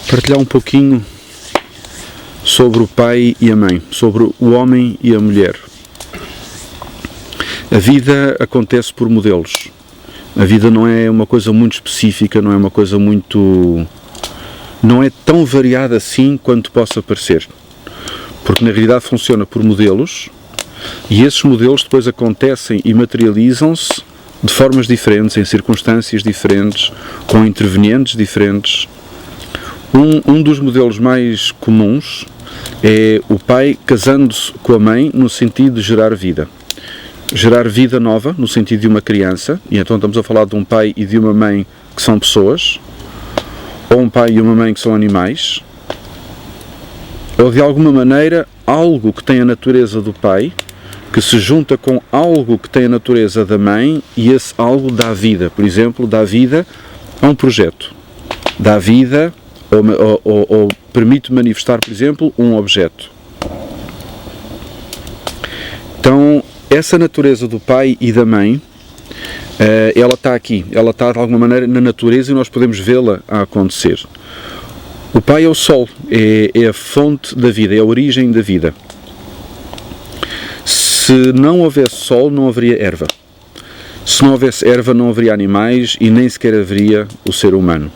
partilhar um pouquinho sobre o pai e a mãe, sobre o homem e a mulher. A vida acontece por modelos. A vida não é uma coisa muito específica, não é uma coisa muito... não é tão variada assim quanto possa parecer. Porque na realidade funciona por modelos, e esses modelos depois acontecem e materializam-se de formas diferentes, em circunstâncias diferentes, com intervenientes diferentes. Um dos modelos mais comuns é o pai casando-se com a mãe no sentido de gerar vida. Gerar vida nova, no sentido de uma criança, e então estamos a falar de um pai e de uma mãe que são pessoas, ou um pai e uma mãe que são animais, ou de alguma maneira algo que tem a natureza do pai, que se junta com algo que tem a natureza da mãe, e esse algo dá vida. Por exemplo, dá vida a um projeto, dá vida ou permite manifestar, por exemplo, um objeto. Então, essa natureza do pai e da mãe, ela está aqui, ela está de alguma maneira na natureza e nós podemos vê-la a acontecer. O pai é o sol, é a fonte da vida, é a origem da vida. Se não houvesse sol, não haveria erva. Se não houvesse erva, não haveria animais e nem sequer haveria o ser humano.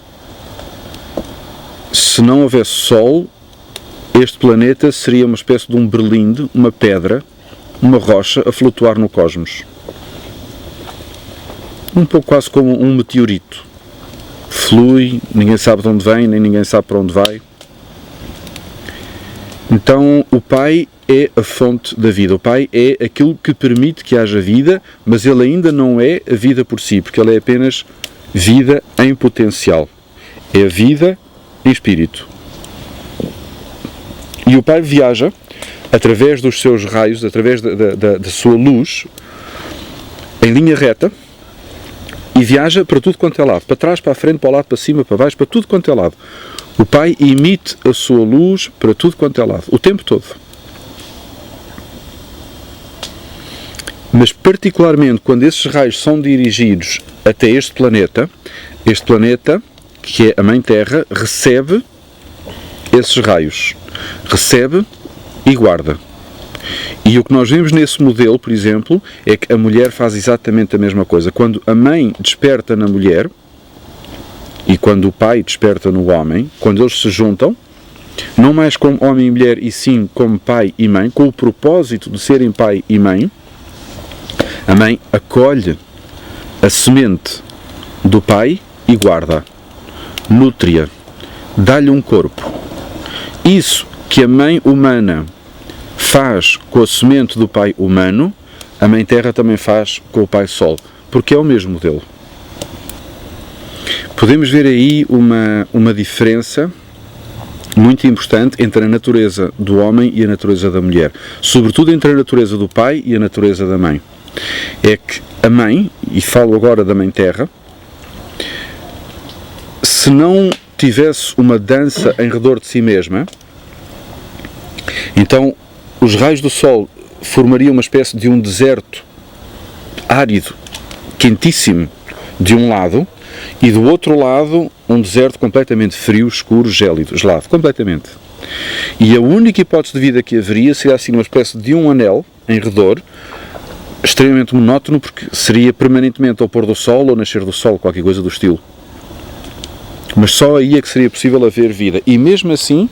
Se não houvesse sol, este planeta seria uma espécie de um berlinde, uma pedra, uma rocha a flutuar no cosmos. Um pouco quase como um meteorito. Flui, ninguém sabe de onde vem, nem ninguém sabe para onde vai. Então, o pai é a fonte da vida. O pai é aquilo que permite que haja vida, mas ele ainda não é a vida por si, porque ele é apenas vida em potencial. É a vida em espírito. E o pai viaja através dos seus raios, através da sua luz, em linha reta, e viaja para tudo quanto é lado, para trás, para a frente, para o lado, para cima, para baixo, para tudo quanto é lado. O pai emite a sua luz para tudo quanto é lado, o tempo todo. Mas particularmente quando esses raios são dirigidos até este planeta, que é a Mãe Terra, recebe esses raios, recebe e guarda. E o que nós vemos nesse modelo, por exemplo, é que a mulher faz exatamente a mesma coisa. Quando a mãe desperta na mulher, e quando o pai desperta no homem, quando eles se juntam, não mais como homem e mulher, e sim como pai e mãe, com o propósito de serem pai e mãe, a mãe acolhe a semente do pai e guarda, nutre-a, dá-lhe um corpo. Isso que a mãe humana faz com a semente do pai humano, a Mãe Terra também faz com o pai Sol, porque é o mesmo modelo. Podemos ver aí uma diferença muito importante entre a natureza do homem e a natureza da mulher, sobretudo entre a natureza do pai e a natureza da mãe. É que a mãe, e falo agora da Mãe Terra, se não tivesse uma dança em redor de si mesma, então os raios do sol formariam uma espécie de um deserto árido, quentíssimo, de um lado, e do outro lado um deserto completamente frio, escuro, gélido, gelado, completamente. E a única hipótese de vida que haveria seria assim uma espécie de um anel em redor, extremamente monótono, porque seria permanentemente ao pôr do sol ou nascer do sol, qualquer coisa do estilo. Mas só aí é que seria possível haver vida. E mesmo assim,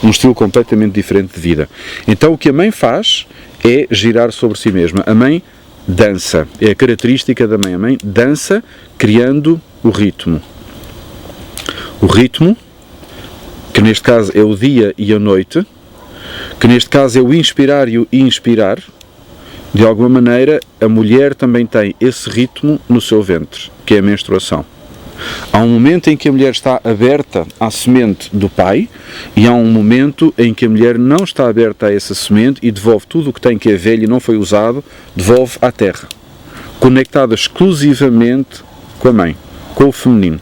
um estilo completamente diferente de vida. Então o que a mãe faz é girar sobre si mesma. A mãe dança. É a característica da mãe. A mãe dança criando o ritmo. O ritmo, que neste caso é o dia e a noite, que neste caso é o inspirar e o inspirar. De alguma maneira, a mulher também tem esse ritmo no seu ventre, que é a menstruação. Há um momento em que a mulher está aberta à semente do pai e há um momento em que a mulher não está aberta a essa semente e devolve tudo o que tem que é velho e não foi usado, devolve à terra, conectada exclusivamente com a mãe, com o feminino,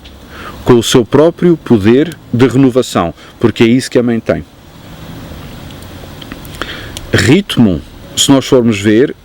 com o seu próprio poder de renovação, porque é isso que a mãe tem. Ritmo, se nós formos ver,